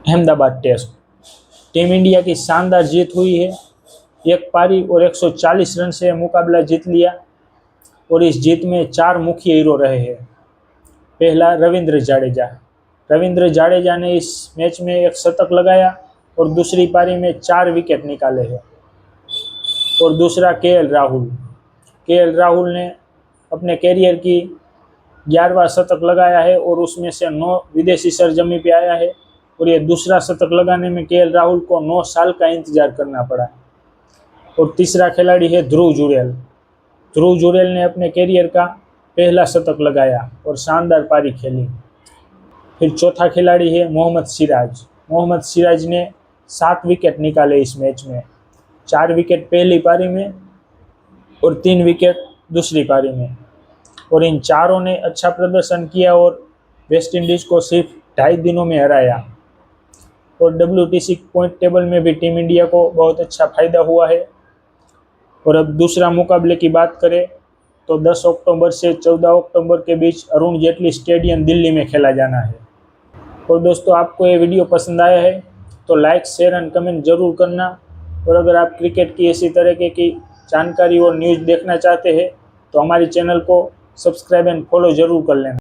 Ahmedabad test. Team India की शानदार जीत हुई है। एक पारी और 140 रन से मुकाबला जीत लिया और इस जीत में 4 मुख्य हीरो रहे हैं। पहला रविंद्र जाडेजा। रविंद्र जाडेजा ने इस मैच में एक शतक लगाया और दूसरी पारी में 4 विकेट निकाले हैं। और दूसरा केएल राहुल। केएल राहुल ने अपने कैरियर की 11वां शतक लगाया है और उसमें से 9 विदेशी सरजमी पे आया है। और ये दूसरा शतक लगाने में केएल राहुल को 9 साल का इंतजार करना पड़ा। और तीसरा खिलाड़ी है ध्रुव जुरैल। ध्रुव जुरैल ने अपने कैरियर का पहला शतक लगाया और शानदार पारी खेली। फिर चौथा खिलाड़ी है मोहम्मद सिराज। मोहम्मद सिराज ने 7 विकेट निकाले इस मैच में। 4 विकेट पहली पारी में और 3 विकेट दूसरी पारी में। और इन चारों ने अच्छा प्रदर्शन किया और वेस्ट इंडीज को सिर्फ 2.5 दिनों में हराया। और WTC पॉइंट टेबल में भी टीम इंडिया को बहुत अच्छा फायदा हुआ है। और अब दूसरा मुकाबले की बात करें तो 10 अक्टूबर से 14 अक्टूबर के बीच अरुण जेटली स्टेडियम दिल्ली में खेला जाना है। और दोस्तों, आपको ये वीडियो पसंद आया है तो लाइक, शेयर एंड कमेंट जरूर करना। और अगर आप क्रिकेट की इसी तरह की जानकारी और न्यूज़ देखना चाहते हैं तो हमारी चैनल को सब्सक्राइब एंड फॉलो जरूर कर लेना।